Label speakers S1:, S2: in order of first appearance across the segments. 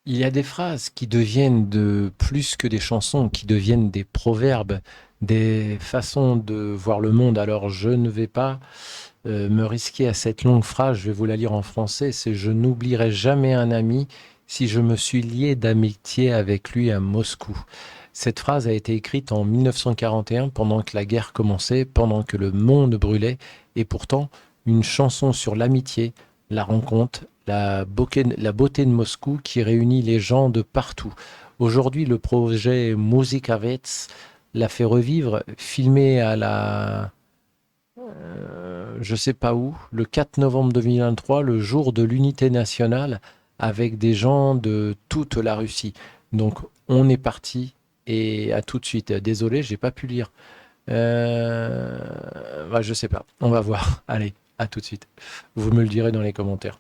S1: Il y a des phrases qui deviennent de plus que des chansons, qui deviennent des proverbes, des façons de voir le monde. Alors je ne vais pas me risquer à cette longue phrase, je vais vous la lire en français, c'est: je n'oublierai jamais un ami si je me suis lié d'amitié avec lui à Moscou. Cette phrase a été écrite en 1941 pendant que la guerre commençait, pendant que le monde brûlait, et pourtant une chanson sur l'amitié, la rencontre, la beauté de Moscou qui réunit les gens de partout. Aujourd'hui, le projet Musikavets l'a fait revivre, filmé à la je sais pas où, le 4 novembre 2023, le jour de l'unité nationale, avec des gens de toute la Russie. Donc on est parti et à tout de suite. Désolé, j'ai pas pu lire. Ouais, je sais pas. On va voir. Allez, à tout de suite. Vous me le direz dans les commentaires.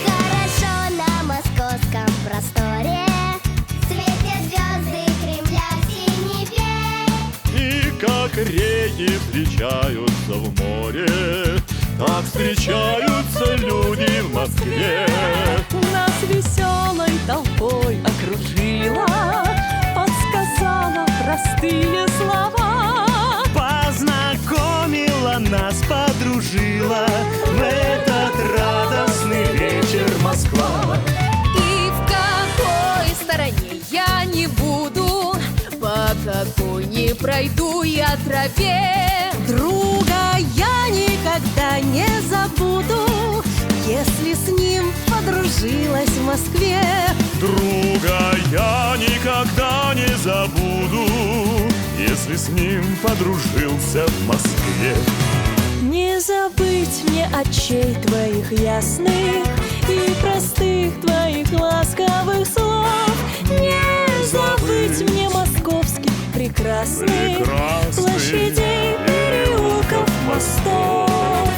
S2: Хорошо на московском просторе светят звезды Кремля в синеве.
S3: И как реки встречаются в море, так встречаются люди в Москве.
S4: Нас веселой толпой окружила, подсказала простые слова.
S3: Познакомила нас, подружила в этот радостный вечер Москва.
S4: И в какой стороне я не буду, по какой не пройду я тропе. Друга я никогда не забуду, если с ним подружилась в Москве.
S3: Друга я никогда не забуду, если с ним подружился в Москве.
S4: Не забыть мне очей твоих ясных и простых твоих ласковых слов. Не забыть мне московских прекрасных площадей, переулков, мостов.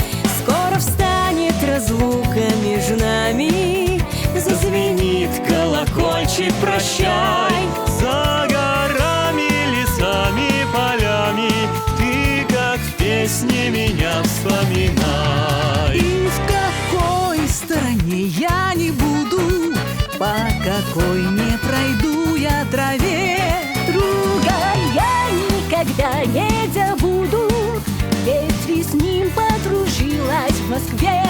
S4: Скоро встанет разлука между нами, зазвенит колокольчик «Прощай».
S3: За горами, лесами, полями ты, как в песне, меня вспоминай.
S4: И в какой стороне я не буду, по какой не пройду я траве. Друга я никогда не забуду, ведь с ним подружилась в Москве.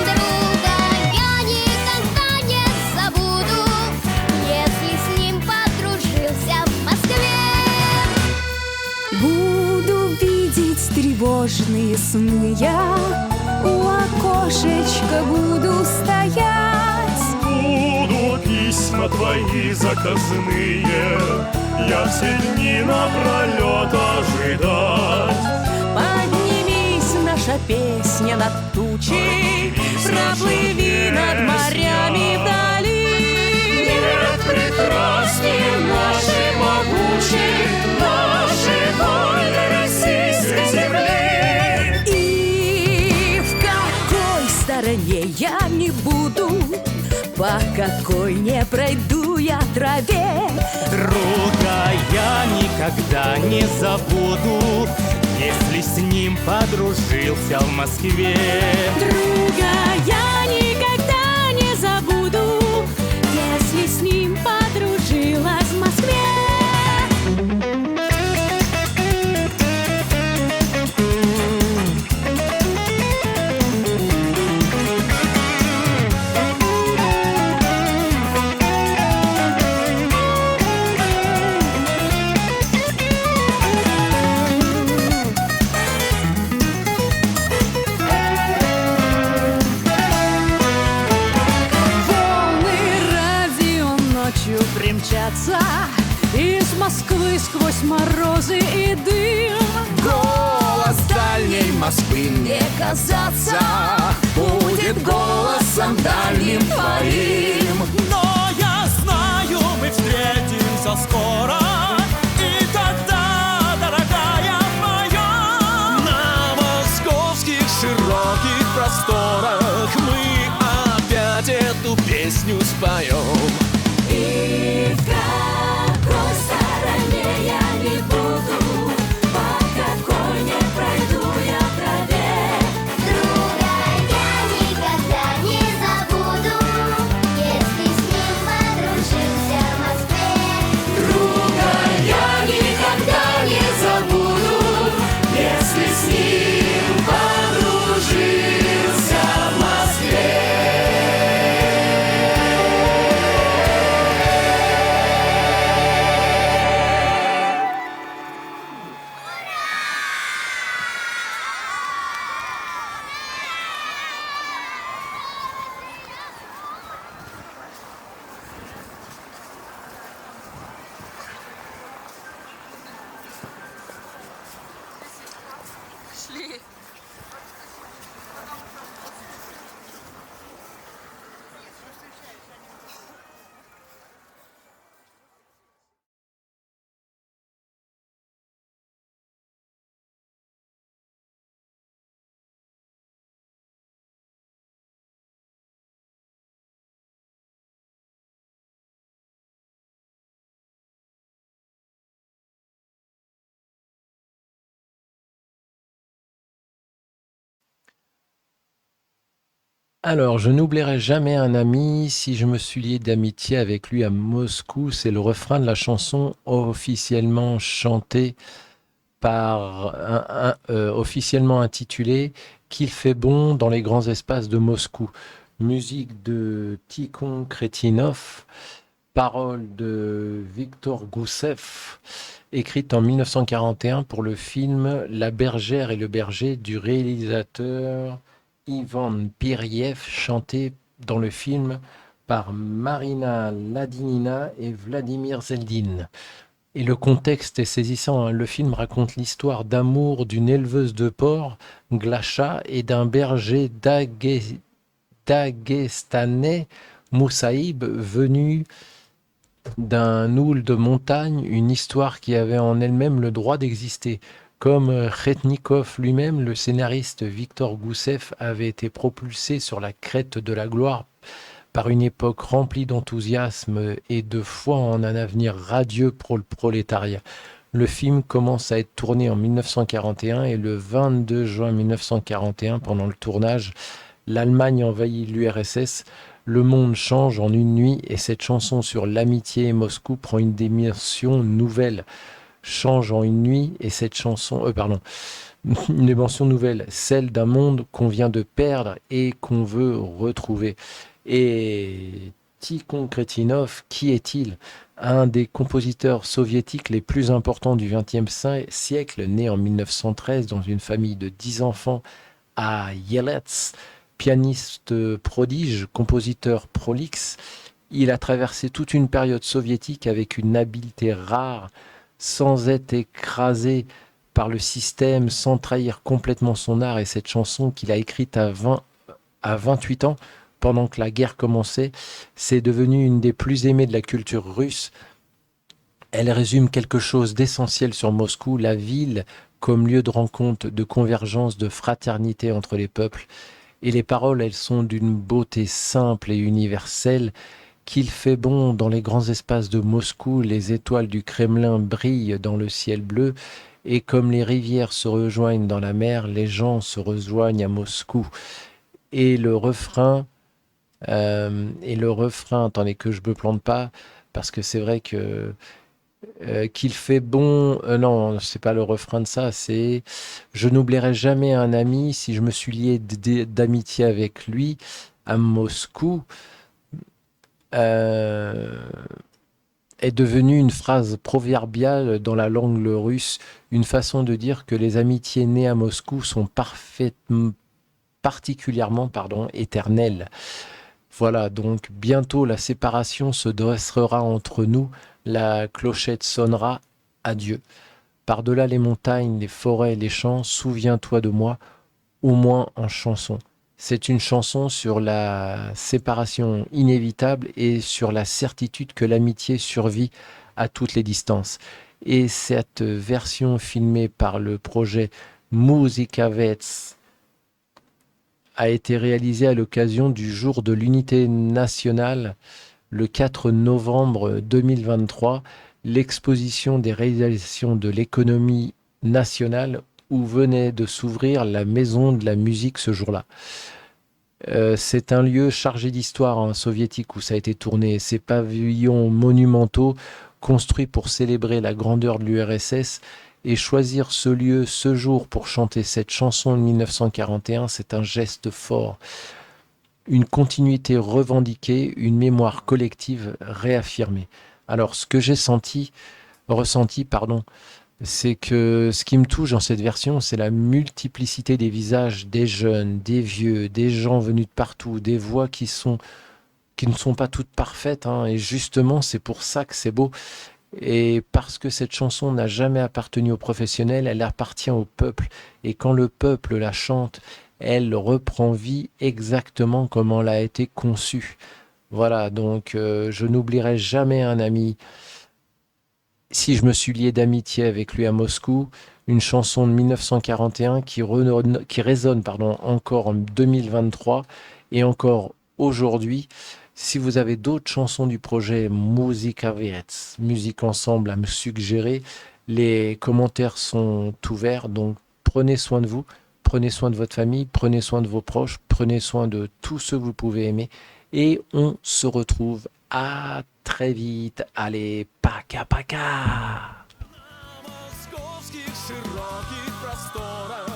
S2: Друга я никогда не забуду, если с ним подружился в Москве.
S4: Буду видеть тревожные сны я, у окошечка буду стоять.
S3: Буду письма твои заказные я все дни напролет ожидать.
S4: Поднимись, наша песня над тучей, проплыви над морями вдали.
S3: Нет прекраснее нашей могучей, нашей вольной российской земли.
S4: И в какой стороне я не буду, по какой не пройду я траве.
S3: Друга я никогда не забуду, если с ним подружился в Москве.
S4: Друга я никогда не забуду, если с ним подружилась в Москве. ты сквозь морозы и дым.
S3: Голос дальней Москвы мне казаться будет голосом дальним твоим. Но я знаю, мы встретимся скоро, и тогда, дорогая моя, на московских широких просторах мы опять эту песню споем. И в какой стороне я не буду, по какой не пройду я траве.
S2: Друга я никогда не забуду, если с ним подружился в Москве.
S3: Друга я никогда не забуду, если с ним подружился в Москве.
S1: Alors, je n'oublierai jamais un ami si je me suis lié d'amitié avec lui à Moscou. C'est le refrain de la chanson officiellement chantée officiellement intitulée Qu'il fait bon dans les grands espaces de Moscou. Musique de Tikhon Kretinov, paroles de Victor Goussev, écrite en 1941 pour le film La bergère et le berger du réalisateur Ivan Pyriev, chanté dans le film par Marina Ladinina et Vladimir Zeldin. Et le contexte est saisissant, hein. Le film raconte l'histoire d'amour d'une éleveuse de porcs, Glasha, et d'un berger daguestanais, Moussaïb, venu d'un oul de montagne, une histoire qui avait en elle-même le droit d'exister. Comme Khetnikov lui-même, le scénariste Victor Goussev avait été propulsé sur la crête de la gloire par une époque remplie d'enthousiasme et de foi en un avenir radieux pour le prolétariat. Le film commence à être tourné en 1941 et le 22 juin 1941, pendant le tournage, l'Allemagne envahit l'URSS. Le monde change en une nuit et cette chanson sur l'amitié et Moscou prend une dimension nouvelle. Change en une nuit et cette chanson, une dimension nouvelle, celle d'un monde qu'on vient de perdre et qu'on veut retrouver. Et Tikhon Kretinov, qui est-il? Un des compositeurs soviétiques les plus importants du XXe siècle, né en 1913 dans une famille de 10 enfants à Yelets, pianiste prodige, compositeur prolixe. Il a traversé toute une période soviétique avec une habileté rare, sans être écrasé par le système, sans trahir complètement son art. Et cette chanson qu'il a écrite à 28 ans, pendant que la guerre commençait, c'est devenu une des plus aimées de la culture russe. Elle résume quelque chose d'essentiel sur Moscou, la ville comme lieu de rencontre, de convergence, de fraternité entre les peuples. Et les paroles, elles sont d'une beauté simple et universelle. Qu'il fait bon dans les grands espaces de Moscou, les étoiles du Kremlin brillent dans le ciel bleu, et comme les rivières se rejoignent dans la mer, les gens se rejoignent à Moscou. Et le refrain, attendez que je me plante pas, parce que c'est vrai que qu'il fait bon, non, c'est pas le refrain de ça, c'est je n'oublierai jamais un ami si je me suis lié d'amitié avec lui à Moscou. Est devenue une phrase proverbiale dans la langue russe, une façon de dire que les amitiés nées à Moscou sont particulièrement éternelles. Voilà, donc bientôt la séparation se dressera entre nous, la clochette sonnera adieu. Par-delà les montagnes, les forêts, les champs, souviens-toi de moi, au moins en chanson. C'est une chanson sur la séparation inévitable et sur la certitude que l'amitié survit à toutes les distances. Et cette version filmée par le projet Musikavets a été réalisée à l'occasion du jour de l'unité nationale le 4 novembre 2023, l'exposition des réalisations de l'économie nationale où venait de s'ouvrir la Maison de la musique ce jour-là. C'est un lieu chargé d'histoire soviétique où ça a été tourné. Ces pavillons monumentaux construits pour célébrer la grandeur de l'URSS et choisir ce lieu, ce jour pour chanter cette chanson de 1941, c'est un geste fort. Une continuité revendiquée, une mémoire collective réaffirmée. Alors, ce que j'ai ressenti, c'est que ce qui me touche dans cette version, c'est la multiplicité des visages, des jeunes, des vieux, des gens venus de partout, des voix qui ne sont pas toutes parfaites, hein, et justement, c'est pour ça que c'est beau. Et parce que cette chanson n'a jamais appartenu aux professionnels, elle appartient au peuple. Et quand le peuple la chante, elle reprend vie exactement comme elle a été conçue. Voilà, donc je n'oublierai jamais un ami. Si je me suis lié d'amitié avec lui à Moscou, une chanson de 1941 qui résonne encore en 2023 et encore aujourd'hui. Si vous avez d'autres chansons du projet Musikavets, Musique Ensemble à me suggérer, les commentaires sont ouverts, donc prenez soin de vous, prenez soin de votre famille, prenez soin de vos proches, prenez soin de tous ceux que vous pouvez aimer et on se retrouve à très vite. Allez, paka paka!
S3: Московских широких просторах